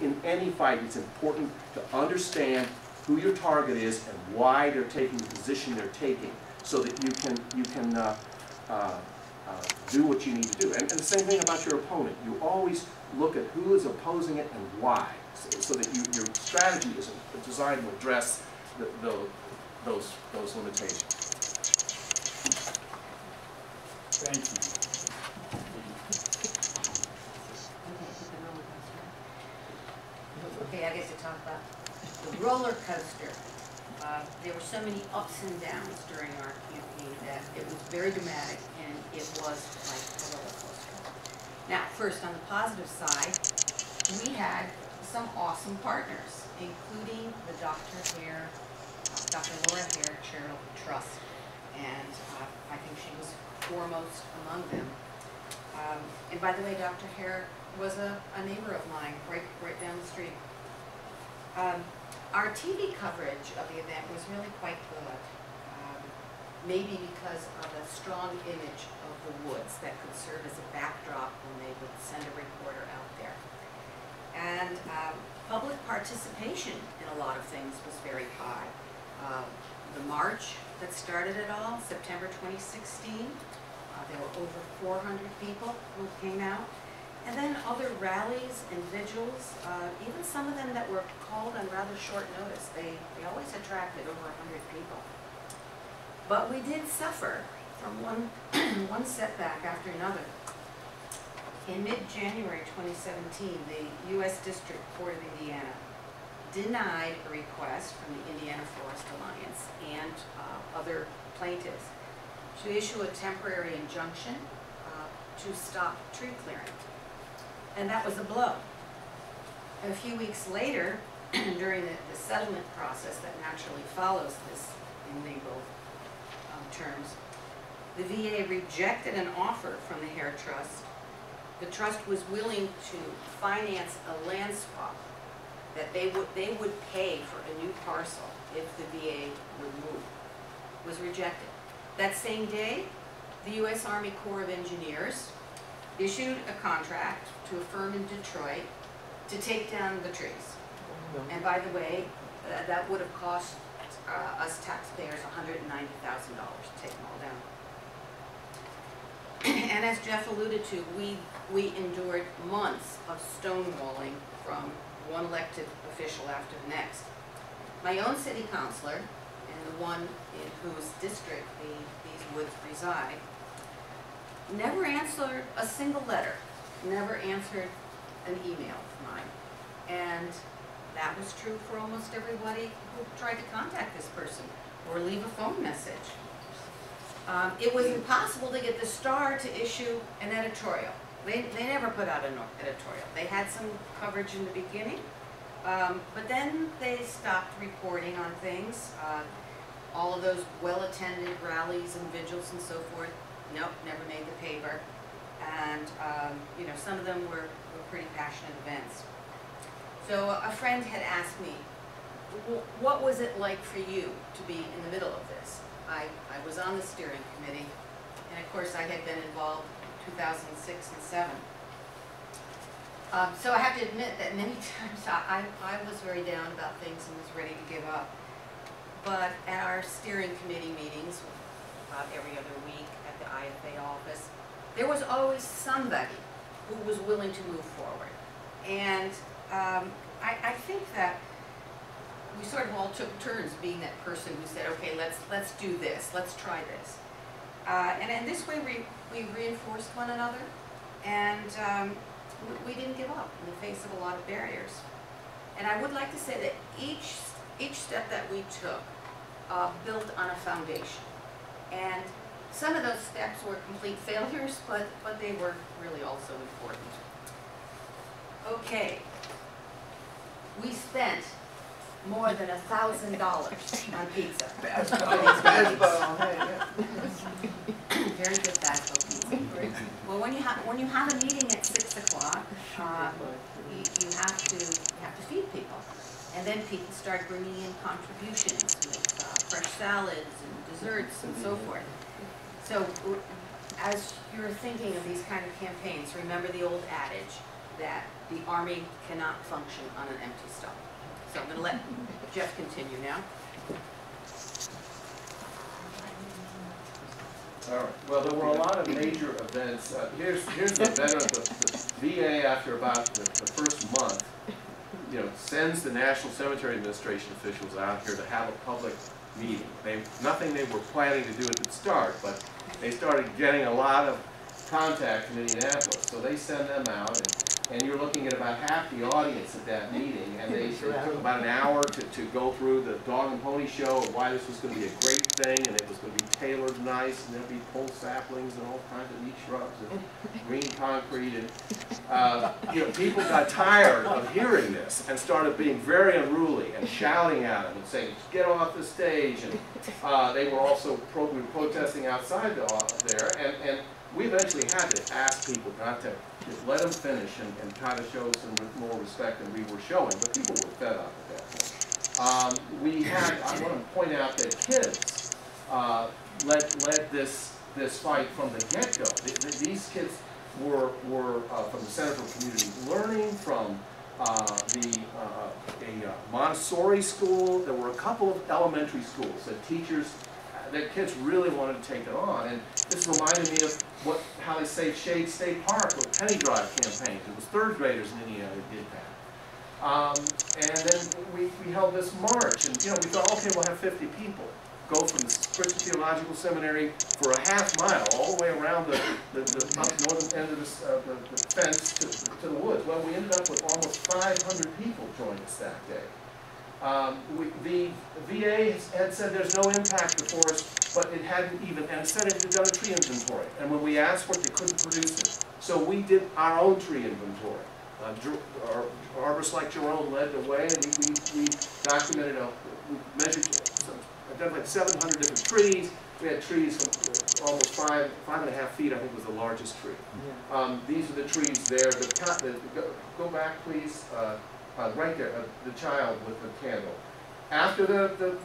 in any fight, it's important to understand who your target is and why they're taking the position they're taking, so that you can do what you need to do. And the same thing about your opponent. You always look at who is opposing it and why, so that your strategy is designed to address those limitations. Thank you. Okay, I get to talk about the roller coaster. There were so many ups and downs during our campaign that it was very dramatic, and it was like a roller coaster. Now, first, on the positive side, we had some awesome partners, including the Dr. Laura Hare Charitable Trust, and I think she was foremost among them. And by the way, Dr. Hare was a neighbor of mine, right down the street. Our TV coverage of the event was really quite good, maybe because of a strong image of the woods that could serve as a backdrop when they would send a reporter out there. And public participation in a lot of things was very high. The march that started it all, September 2016, there were over 400 people who came out. And then other rallies and vigils, even some of them that were called on rather short notice, they always attracted over 100 people. But we did suffer from one setback after another. In mid-January 2017, the U.S. District Court of Indiana denied a request from the Indiana Forest Alliance and other plaintiffs to issue a temporary injunction to stop tree clearing. And that was a blow. A few weeks later, during the settlement process that naturally follows this in legal terms, the VA rejected an offer from the Hare Trust. The trust was willing to finance a land swap that they would pay for a new parcel if the VA would move. It was rejected. That same day, the U.S. Army Corps of Engineers issued a contract to a firm in Detroit to take down the trees. And by the way, that would have cost us taxpayers $190,000 to take them all down. And as Jeff alluded to, we endured months of stonewalling from one elected official after the next. My own city councilor, and the one in whose district these woods reside, never answered a single letter, never answered an email of mine. And that was true for almost everybody who tried to contact this person or leave a phone message. It was impossible to get the Star to issue an editorial. They never put out an editorial. They had some coverage in the beginning, but then they stopped reporting on things. All of those well-attended rallies and vigils and so forth, nope, never made the paper. And you know, some of them were pretty passionate events. So a friend had asked me, what was it like for you to be in the middle of this? I was on the steering committee, and of course I had been involved in 2006 and 2007. So I have to admit that many times I was very down about things and was ready to give up. But at our steering committee meetings, about every other week at the IFA office, there was always somebody who was willing to move forward. And I think that we sort of all took turns being that person who said, okay, let's do this, let's try this. And in this way we reinforced one another, and we didn't give up in the face of a lot of barriers. And I would like to say that each step that we took built on a foundation. And some of those steps were complete failures, but they were really also important. Okay, we spent more than $1,000 on pizza. Basbo. Very good Basbo pizza. Well, when you have a meeting at 6 o'clock, you have to feed people, and then people start bringing in contributions with fresh salads and desserts and so forth. So, as you're thinking of these kind of campaigns, remember the old adage that the Army cannot function on an empty stomach. So I'm going to let Jeff continue now. All right. Well, there were a lot of major events. Here's the veteran. The VA, after about the first month, sends the National Cemetery Administration officials out here to have a public meeting. Nothing they were planning to do at the start, but they started getting a lot of contact from Indianapolis. So they send them out, and you're looking at about half the audience at that meeting, and they took about an hour to go through the dog and pony show and why this was going to be a great thing, and it was going to be tailored nice, and there'd be pole saplings and all kinds of neat shrubs and green concrete, and people got tired of hearing this and started being very unruly and shouting at them and saying, "Get off the stage!" And they were also protesting outside there, and we eventually had to ask people not to let them finish and try to show some more respect than we were showing, but people were fed up at that point. I want to point out that kids led this fight from the get-go. These kids were from the Center for Community Learning, from a Montessori school. There were a couple of elementary schools that kids really wanted to take it on, and this reminded me of how they saved Shade State Park with penny drive campaigns. It was third graders in Indiana that did that. And then we held this march, and we thought, okay, we'll have 50 people go from the Christian Theological Seminary for a half mile all the way around the up northern end of the fence to the woods. Well, we ended up with almost 500 people join us that day. The VA had said there's no impact to forest, but it hadn't even, and instead it had done a tree inventory. And when we asked for it, they couldn't produce it. So we did our own tree inventory. Arborists like Jerome led the way, and we documented, we measured, identified 700 different trees. We had trees from almost 5.5 feet, I think was the largest tree. Yeah. These are the trees there. Go back, please. Right there, the child with the candle. After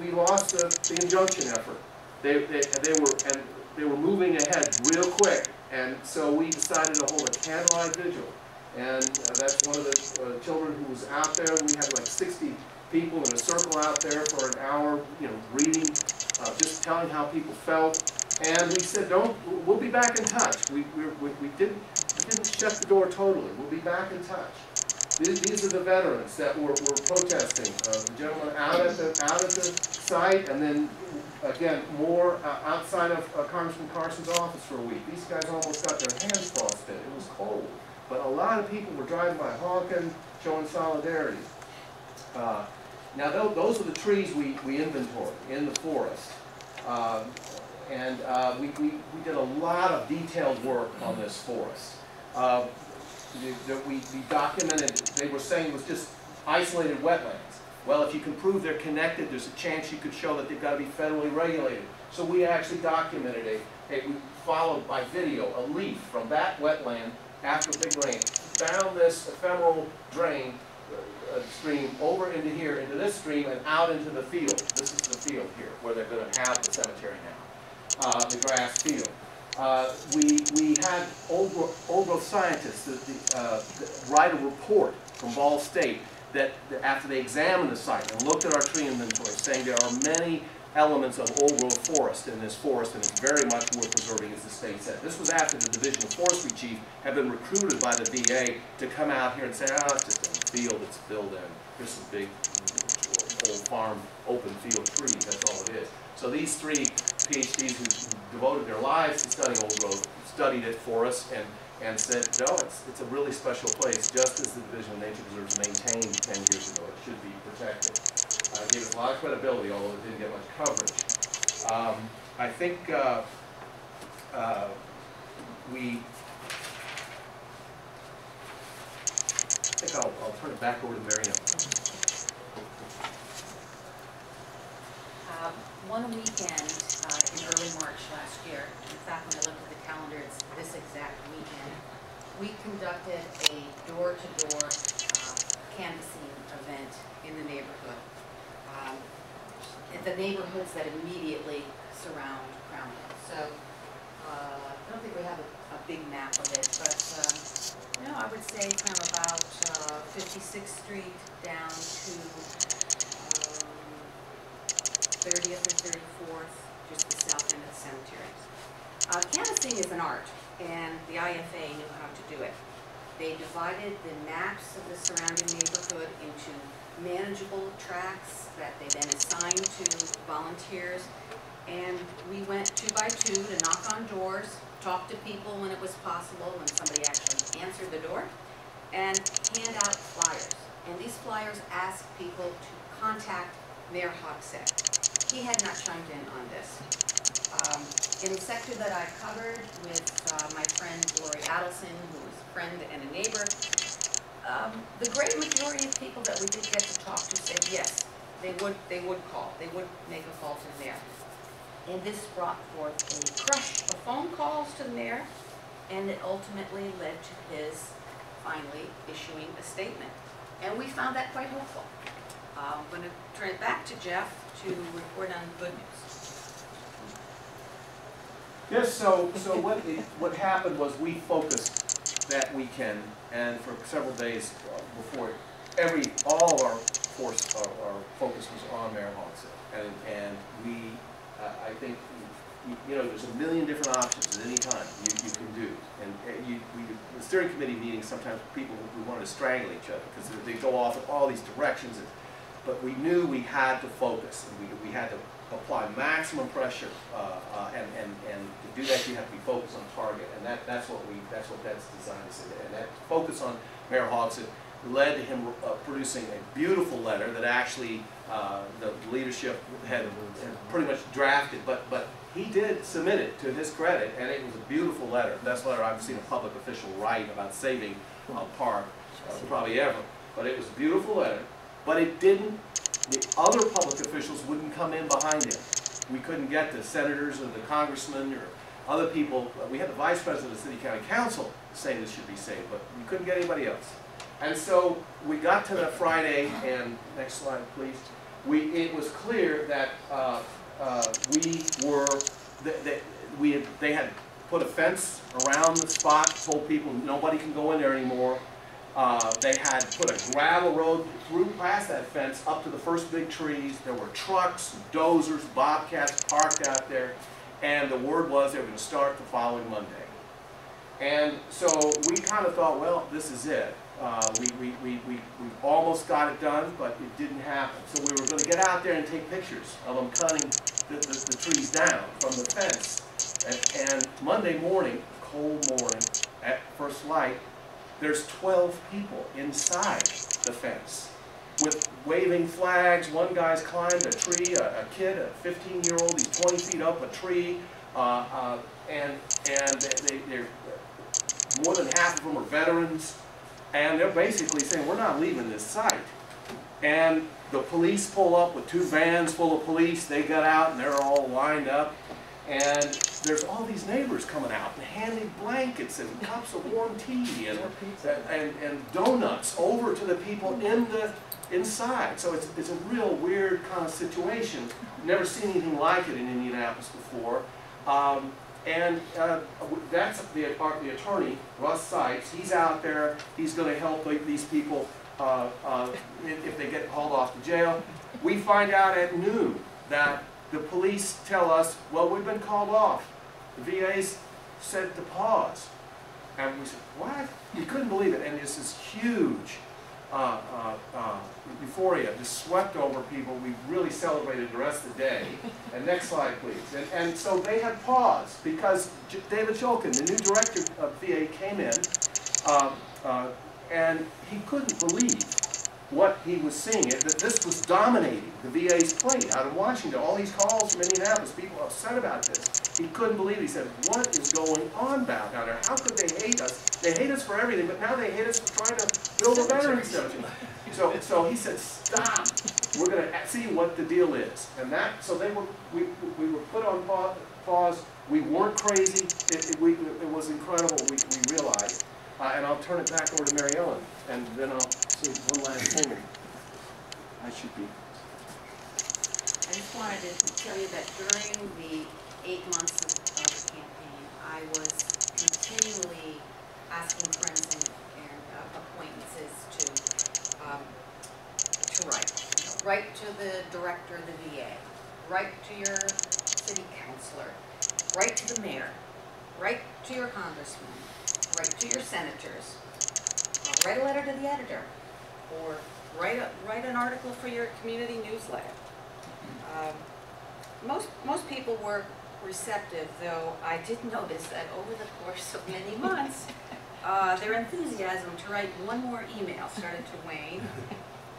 we lost the injunction effort, they were moving ahead real quick, and so we decided to hold a candlelight vigil. And that's one of the children who was out there. We had like 60 people in a circle out there for an hour, reading, just telling how people felt. And we said, we'll be back in touch. We didn't shut the door totally. We'll be back in touch. These are the veterans that were protesting. The gentleman out at the site, and then again more outside of Congressman Carson's office for a week. These guys almost got their hands frosted. It was cold, but a lot of people were driving by honking, showing solidarity. Now those are the trees we inventoried in the forest, and we did a lot of detailed work on this forest. We documented, they were saying it was just isolated wetlands. Well, if you can prove they're connected, there's a chance you could show that they've got to be federally regulated. So we actually documented we followed by video a leaf from that wetland after big rain, down this ephemeral drain stream over into here, into this stream, and out into the field. This is the field here, where they're going to have the cemetery now, the grass field. We had old growth scientists write a report from Ball State that after they examined the site and looked at our tree inventory, saying there are many elements of old growth forest in this forest, and it's very much worth preserving, as the state said. This was after the Division of Forestry chief had been recruited by the VA to come out here and say, it's just a field that's filled in. There's some big old farm open field trees, that's all it is. So these three PhDs who devoted their lives to studying old growth studied it for us and said, no, it's a really special place, just as the Division of Nature Preserves maintained 10 years ago. It should be protected. It gave us a lot of credibility, although it didn't get much coverage. I think I'll turn it back over to Mary Ellen. One weekend in early March last year, in fact when I looked at the calendar, it's this exact weekend, we conducted a door-to-door canvassing event in the neighborhood. The neighborhoods that immediately surround Crown Hill. So I don't think we have a big map of it, but, no, I would say from about 56th Street down to 30th or 34th, just the south end of the cemeteries. Canvassing is an art, and the IFA knew how to do it. They divided the maps of the surrounding neighborhood into manageable tracts that they then assigned to volunteers. And we went 2 by 2 to knock on doors, talk to people when it was possible, when somebody actually answered the door, and hand out flyers. And these flyers asked people to contact Mayor Hogsett. He had not chimed in on this. In the sector that I covered with my friend Lori Adelson, who was a friend and a neighbor, the great majority of people that we did get to talk to said yes, they would call, they would make a call to the mayor. And this brought forth a crush of phone calls to the mayor, and it ultimately led to his finally issuing a statement. And we found that quite hopeful. I'm going to turn it back to Jeff to report on good news. Yes, so what happened was we focused that weekend, and for several days before, all our focus was on Mayor Hogsett, and we, I think, you know, there's a million different options at any time you can do, and the steering committee meetings, sometimes people, we wanted to strangle each other because they go off in all these directions, but we knew we had to focus, and we had to apply maximum pressure, and to do that you have to be focused on target, and that's what that's designed to say. And that focus on Mayor Hogsett led to him producing a beautiful letter that actually the leadership had pretty much drafted, but he did submit it to his credit, and it was a beautiful letter. Best letter I've seen a public official write about saving a park, probably ever. But it was a beautiful letter, but it didn't. The other public officials wouldn't come in behind him. We couldn't get the senators or the congressmen or other people. We had the vice president of the city county council saying this should be saved, but we couldn't get anybody else. And so we got to that Friday, and next slide, please. It was clear that they had put a fence around the spot, told people nobody can go in there anymore. They had put a gravel road through past that fence up to the first big trees. There were trucks, dozers, bobcats parked out there, and the word was they were going to start the following Monday. And so we kind of thought, well, this is it. We almost got it done, but it didn't happen. So we were going to get out there and take pictures of them cutting the trees down from the fence. And Monday morning, cold morning, at first light, there's 12 people inside the fence with waving flags. One guy's climbed a tree, a kid, a 15-year-old, he's 20 feet up a tree, and they're more than half of them are veterans, and they're basically saying, we're not leaving this site. And the police pull up with 2 vans full of police. They got out and they're all lined up, and there's all these neighbors coming out and handing blankets and cups of warm tea and donuts over to the people inside. So it's a real weird kind of situation. Never seen anything like it in Indianapolis before. That's the attorney, Russ Sipes. He's out there. He's going to help these people if they get hauled off to jail. We find out at noon that the police tell us, well, we've been called off. The VA's said to pause. And we said, what? We couldn't believe it. And there's this huge euphoria just swept over people. We really celebrated the rest of the day. And next slide, please. And so they had paused because David Shulkin, the new director of VA, came in, and he couldn't believe what he was seeing. That this was dominating the VA's plate out of Washington. All these calls from Indianapolis, people upset about this. He couldn't believe it. He said, what is going on down there? How could they hate us? They hate us for everything, but now they hate us for trying to build a veterans cemetery. So he said, stop. We're going to see what the deal is. And so we were put on pause. We weren't crazy. It was incredible. We realized. And I'll turn it back over to Mary Ellen, and then I'll say one last thing. I just wanted to tell you that during the 8 months of the campaign, I was continually asking friends and acquaintances to write. Write to the director of the VA, write to your city councilor, write to the mayor, write to your congressman, write to your senators, write a letter to the editor, or write an article for your community newsletter. Most people were receptive, though I did notice that over the course of many months, their enthusiasm to write one more email started to wane,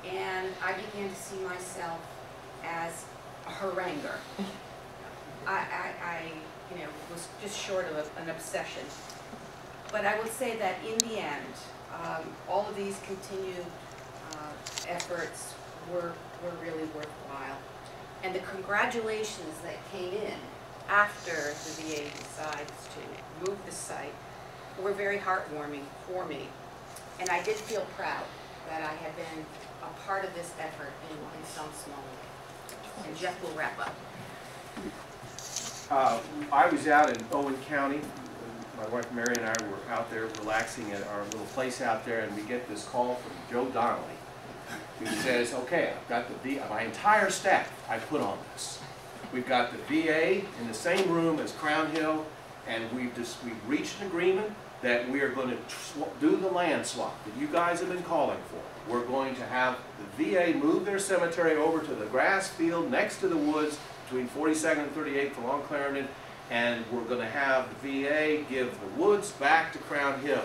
and I began to see myself as a haranguer. I was just short of an obsession. But I would say that in the end, all of these continued efforts were really worthwhile. And the congratulations that came in after the VA decides to move the site were very heartwarming for me. And I did feel proud that I had been a part of this effort in some small way. And Jeff will wrap up. I was out in Owen County. My wife Mary and I were out there relaxing at our little place out there, and we get this call from Joe Donnelly, who says, okay, I've got my entire staff I put on this. We've got the VA in the same room as Crown Hill, and we've reached an agreement that we are going to do the land swap that you guys have been calling for. We're going to have the VA move their cemetery over to the grass field next to the woods between 42nd and 38th along Clarendon, and we're going to have the VA give the woods back to Crown Hill.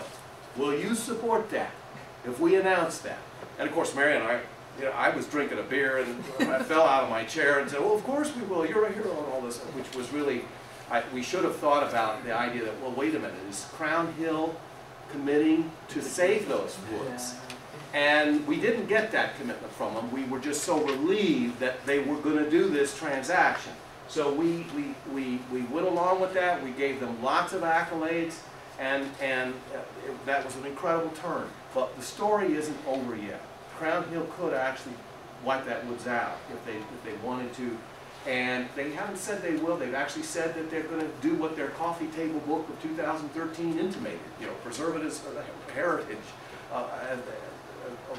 Will you support that if we announce that? And of course, Mary and I, I was drinking a beer and I fell out of my chair and said, well, of course we will. You're a hero and all this, which was really, we should have thought about the idea that, well, wait a minute, is Crown Hill committing to save those woods? And we didn't get that commitment from them. We were just so relieved that they were going to do this transaction. So we went along with that. We gave them lots of accolades, and that was an incredible turn. But the story isn't over yet. Crown Hill could actually wipe that woods out if they wanted to. And they haven't said they will. They've actually said that they're going to do what their coffee table book of 2013 intimated, preserve it as a heritage of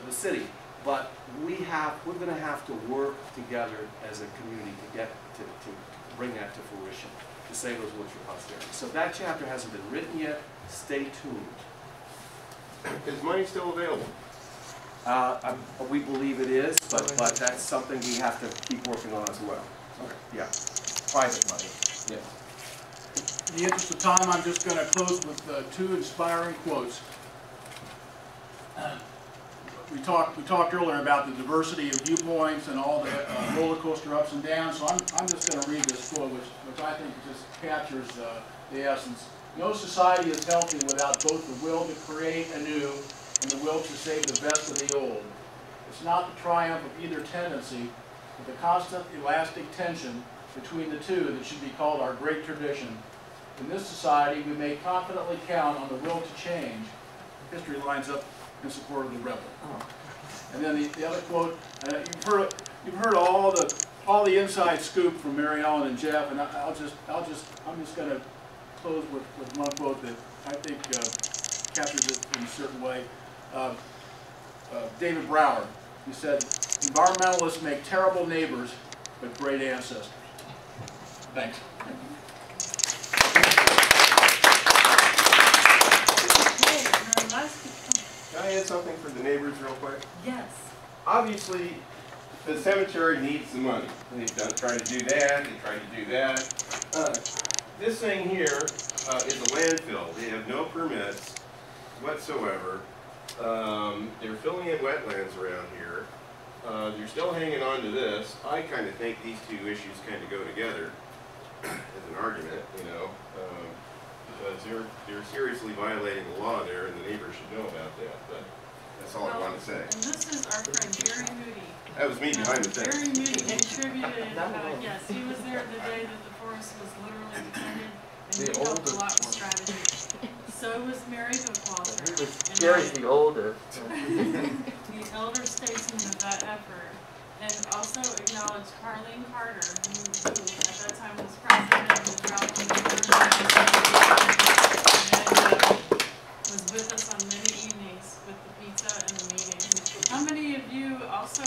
the city. But we're going to have to work together as a community to bring that to fruition, to save those woods for posterity. So that chapter hasn't been written yet. Stay tuned. Is money still available? We believe it is, but that's something we have to keep working on as well. Okay. Yeah, private money. Yeah. In the interest of time, I'm just going to close with two inspiring quotes. We talked earlier about the diversity of viewpoints and all the roller coaster ups and downs. So I'm just going to read this quote, which I think just captures the essence. No society is healthy without both the will to create anew and the will to save the best of the old. It's not the triumph of either tendency, but the constant elastic tension between the two that should be called our great tradition. In this society, we may confidently count on the will to change. History lines up in support of the rebel. And then the other quote, you've heard all the inside scoop from Mary Ellen and Jeff, and I'm just going to close with one quote that I think captures it in a certain way. David Brower, he said, "Environmentalists make terrible neighbors, but great ancestors." Thanks. Can I add something for the neighbors real quick? Yes. Obviously, the cemetery needs the money. They've tried to do that, they tried to do that. This thing here is a landfill. They have no permits whatsoever. They're filling in wetlands around here. You're still hanging on to this. I kind of think these two issues kind of go together as an argument, because they're seriously violating the law there, and the neighbors should know about that. But that's all I want to say. And this is our friend Jerry Moody. That was me behind the fence. Jerry Moody contributed, yes, he was there the day that the forest was literally defended, and he helped a lot with strategy. So was Mary Bookwalter. Jerry's the older. The elder statesman of that effort. And also acknowledge Carlene Carter, who at that time was president of the Drought and was with us on many evenings with the pizza and the meetings. How many of you also